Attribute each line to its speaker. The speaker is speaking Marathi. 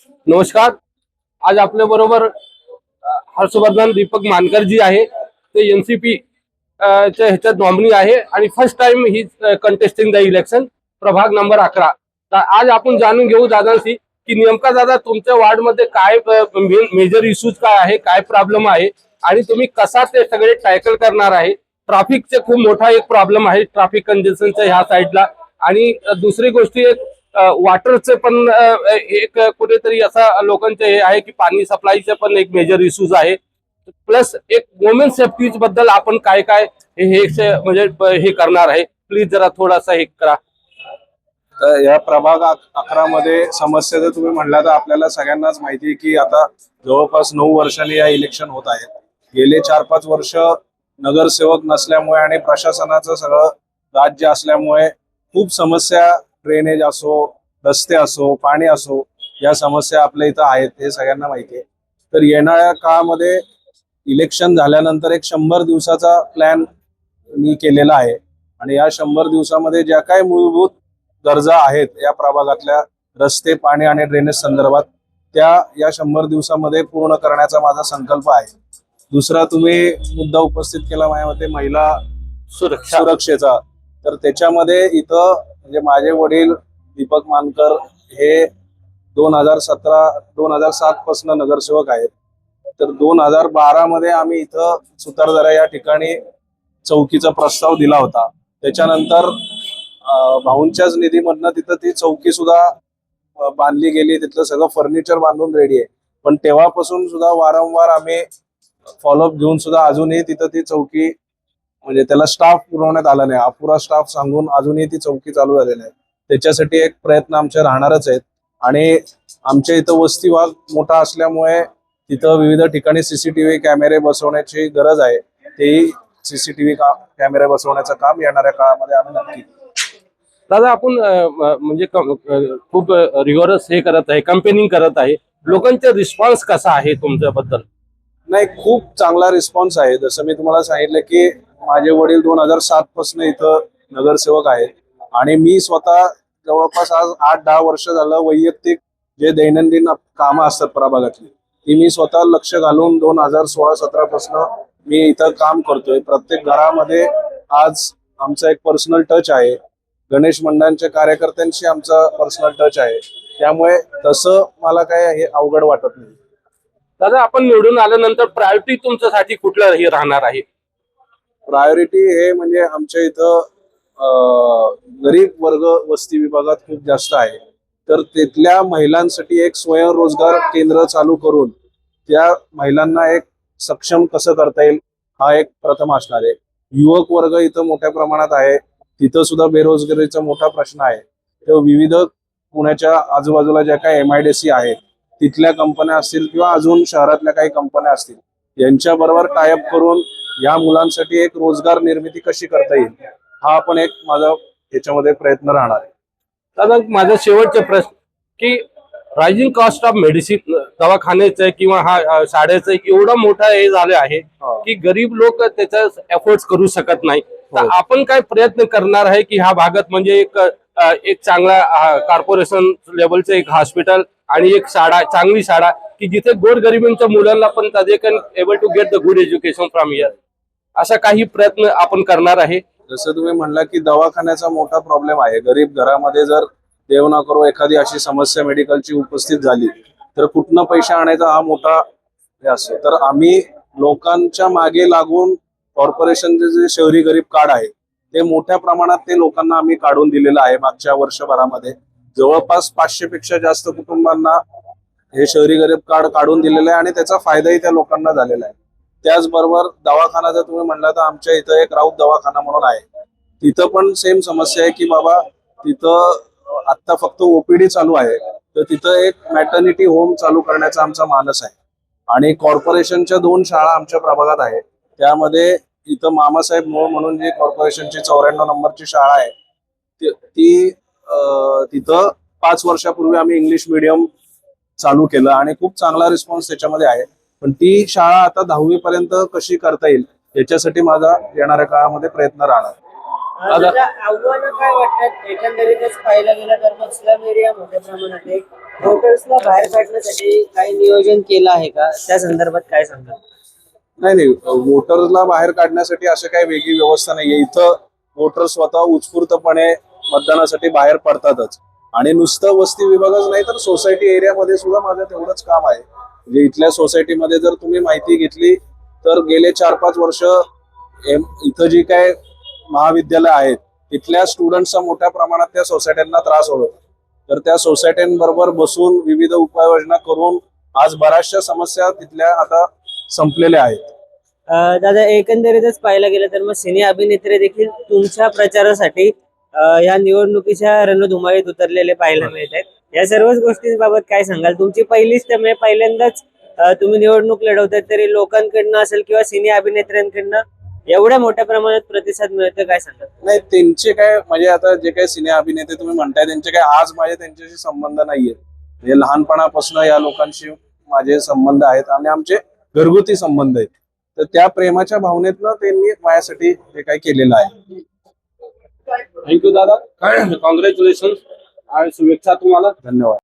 Speaker 1: नमस्कार. आज आपल्या बरोबर हर्षवर्धन दीपक मानकर जी आहे. ते एनसीपी च्या ह्याच्यात नॉमिनी आहे आणि first time he contesting the election प्रभाग नंबर 11. तर आज आपण जाणून घेऊ दादांशी की नेमका दादा तुमच्या वार्ड मध्ये काय मेजर इश्यूज काय आहे, काय प्रॉब्लेम आहे आणि तुम्ही कसा ते सगळे टॅकल करणार आहे. ट्रॅफिकचे खूप मोठा एक प्रॉब्लेम आहे, ट्रॅफिक कंजेशनच्या ह्या साईडला. आणि दुसरी गोष्टी एक वॉटरचे पण एक कुठेतरी असा लोकांचे हे आहे की पाणी सप्लायचे पण एक मेजर इश्यूज आहे. प्लस एक वुमेन सेफ्टी बद्दल आपण काय काय म्हणजे हे करणार आहे. प्लीज जरा थोडासा हे करा.
Speaker 2: तर या प्रभाग 11 मध्ये समस्या जर तुम्ही म्हणला तर आपल्याला सगळ्यांनाच माहिती आहे की आता जवळपास 9 वर्षांनी या इलेक्शन होत आहेत. गेले 4-5 वर्ष नगरसेवक नसल्यामुळे आणि प्रशासनाचं सगळं राज्य असल्यामुळे खूप समस्या, ड्रेनेज असो, रस्ते असो, पाणी असो, या समस्या आपल्या इथं आहेत, हे सगळ्यांना माहिती आहे. तर येणाऱ्या काळामध्ये इलेक्शन झाल्यानंतर एक 100 दिवसाचा प्लॅन मी केलेला आहे आणि या 100 दिवसामध्ये ज्या काही मूलभूत गरजा आहेत या प्रभागातल्या रस्ते, पाणी आणि ड्रेनेज संदर्भात, त्या या 100 दिवसामध्ये पूर्ण करण्याचा माझा संकल्प आहे. दुसरा तुम्ही मुद्दा उपस्थित केला माझ्या मते महिला सुरक्षेचा. तर त्याच्यामध्ये इथं म्हणजे माझे वडील दीपक मानकर हे 2007 पासून नगरसेवक आहेत. तर 2012 मध्ये आम्ही इथं सुतारदरा या ठिकाणी चौकीचा प्रस्ताव दिला होता. त्याच्यानंतर भाऊंच्याच निधीमधनं तिथं ती चौकी सुद्धा बांधली गेली, तिथलं सगळं फर्निचर बांधून रेडी आहे. पण तेव्हापासून सुद्धा वारंवार आम्ही फॉलोअप घेऊन सुद्धा अजूनही तिथं ती चौकी म्हणजे त्याला स्टाफ पुरवण्यात आला नाही. अपुरा स्टाफ सांगून अजूनही ती चौकी चालू झालेली आहे. त्याच्यासाठी एक प्रयत्न आमचे राहणारच आहेत. आणि आमच्या इथं वस्ती भाग मोठा असल्यामुळे तिथं विविध ठिकाणी सीसीटीव्ही कॅमेरे बसवण्याची गरज आहे. तेही सीसीटीव्ही कॅमेरे बसवण्याचं काम येणाऱ्या काळामध्ये आम्ही नक्की.
Speaker 1: दादा आपण म्हणजे खूप रिव्हरस हे करत आहे, कंपेनिंग करत आहे. लोकांचा रिस्पॉन्स कसा आहे तुमच्याबद्दल?
Speaker 2: नाही, खूप चांगला रिस्पॉन्स आहे. जसं मी तुम्हाला सांगितलं की माझे वडील 2007 पासून इथं नगरसेवक आहेत आणि मी स्वतः जवळपास आज 8-10 वर्ष झालं वैयक्तिक जे दैनंदिन कामं असतात प्रभागातली, ती मी स्वतः लक्ष घालून 2016-17 पासून मी इथं काम करतोय. प्रत्येक घरामध्ये आज आमचा एक पर्सनल टच आहे. गणेश मंडळांच्या कार्यकर्त्यांशी आमचा पर्सनल टच आहे. त्यामुळे तसं मला काय हे अवघड वाटत नाही.
Speaker 1: दादा आपण निवडून आल्यानंतर प्रायोरिटी तुमच्यासाठी कुठलं हे राहणार आहे?
Speaker 2: प्रायोरिटी हे म्हणजे आमच्या इथं गरीब वर्ग वस्ती विभागात खूप जास्त आहे. तर तिथल्या महिलांसाठी एक स्वयंरोजगार केंद्र चालू करून त्या महिलांना एक सक्षम कसं करता येईल हा एक प्रथम असणार आहे. युवक वर्ग इथं मोठ्या प्रमाणात आहे, तिथं सुद्धा बेरोजगारीचा मोठा प्रश्न आहे. तर विविध पुण्याच्या आजूबाजूला ज्या काही MIDC आहेत तिथल्या कंपन्या असतील किंवा अजून शहरातल्या काही कंपन्या असतील, यांच्या बरोबर टायअप करून या मुलांसाठी एक रोजगार निर्मिती कशी करता येईल हा पण एक माझा याच्यामध्ये प्रयत्न राहणार आहे.
Speaker 1: दादा माझा शेवटचा प्रश्न की रायझिंग कॉस्ट ऑफ मेडिसिन दवाखान्याचं किंवा हा शाळेचं एवढा मोठा हे झाले आहे की गरीब लोक त्याचा एफोर्ट्स करू शकत नाही. तर आपण काय प्रयत्न करणार आहे की ह्या भागात म्हणजे एक चांगला कॉर्पोरेशन लेवलचं एक हॉस्पिटल आणि एक शाळा, चांगली शाळा की जिथे गोरगरिबांच्या मुलांना पण they can able to get the good education from here, असा काही प्रयत्न आपण करणार आहे?
Speaker 2: जसं तुम्ही म्हणला की दवाखान्याचा मोठा प्रॉब्लेम आहे. गरीब घरामध्ये जर देव ना करो एखादी अशी समस्या मेडिकलची उपस्थित झाली तर कुठनं पैसे आणायचा हा मोठा हे असतो. तर आम्ही लोकांच्या मागे लागून कॉर्पोरेशनचे जे शहरी गरीब कार्ड आहे ते मोठ्या प्रमाणात ते लोकांना आम्ही काढून दिलेलं आहे. मागच्या वर्षभरामध्ये जवळपास 500 पेक्षा जास्त कुटुंबांना हे शहरी गरीब कार्ड काढून दिलेलं आहे आणि त्याचा फायदाही त्या लोकांना झालेला आहे. त्याचबरोबर दवाखाना जर तुम्ही म्हणला तर आमच्या इथं एक राऊत दवाखाना म्हणून आहे. तिथं पण सेम समस्या आहे की बाबा तिथं आता फक्त OPD चालू आहे, तर तिथं एक मॅटर्निटी होम चालू करण्याचा आमचा मानस आहे. आणि कॉर्पोरेशनच्या 2 शाळा आमच्या प्रभागात आहे. त्यामध्ये इथं मामासाहेब मोळ म्हणून जी कॉर्पोरेशनची 94 नंबरची शाळा आहे ती तिथं 5 वर्षापूर्वी आम्ही इंग्लिश मीडियम चालू केलं आणि खूप चांगला रिस्पॉन्स त्याच्यामध्ये आहे. पण ती शाळा आता 10वी पर्यंत कशी करता येईल याच्यासाठी माझा येणाऱ्या काळामध्ये प्रयत्न राहणार.
Speaker 3: आव्हानं काय वाटतात? एकंदरीतच पाहायला गेलं तर स्लम एरिया मोठ्या प्रमाणात आहे. वोटर्सला बाहेर काढण्यासाठी काही नियोजन केलं आहे का, त्या संदर्भात काय सांगा?
Speaker 2: नाही, वोटरला बाहेर काढण्यासाठी असं काही वेगळी व्यवस्था नाहीये. इथं वोटर स्वतः उत्स्फूर्तपणे मतदानासाठी बाहेर पडतातच. आणि नुसतं वस्ती विभागच नाही तर सोसायटी एरियामध्ये सुद्धा माझं तेवढंच काम आहे. म्हणजे इथल्या सोसायटीमध्ये जर तुम्ही माहिती घेतली तर गेले 4-5 वर्ष इथं जी काय महाविद्यालय आहेत तिथल्या स्टुडंटचा मोठ्या प्रमाणात त्या सोसायट्यांना त्रास होतो. तर त्या सोसायट्यांबरोबर बसून विविध उपाययोजना करून आज बऱ्याचशा समस्या तिथल्या आता संपलेल्या आहेत.
Speaker 3: दादा, एकंदरीतच पाहायला गेलं तर मग सिने अभिनेत्री देखील तुमच्या प्रचारासाठी या निवडणुकीच्या रणधुमाळीत उतरलेले पाहायला मिळत आहेत. या सर्वच गोष्टींबाबत काय सांगाल? तुमची पहिलीच टर्म आहे, पहिल्यांदाच तुम्ही निवडणूक लढवताय, तरी लोकांकडनं असेल किंवा सिने अभिनेत्र्यांकडनं एवढ्या मोठ्या प्रमाणात प्रतिसाद मिळतोय, काय सांगाल?
Speaker 2: नाही, त्यांचे काय म्हणजे आता जे काही सिने अभिनेते तुम्ही म्हणताय त्यांचे काय आज माझे त्यांच्याशी संबंध नाहीये. म्हणजे लहानपणापासून या लोकांशी माझे संबंध आहेत आणि आमचे घरगुती संबंध आहेत. तर त्या प्रेमाच्या भावनेतनं त्यांनी माझ्यासाठी हे काही केलेलं आहे.
Speaker 1: थँक्यू दादा. कॉंग्रॅच्युलेशन आणि शुभेच्छा तुम्हाला.
Speaker 2: धन्यवाद.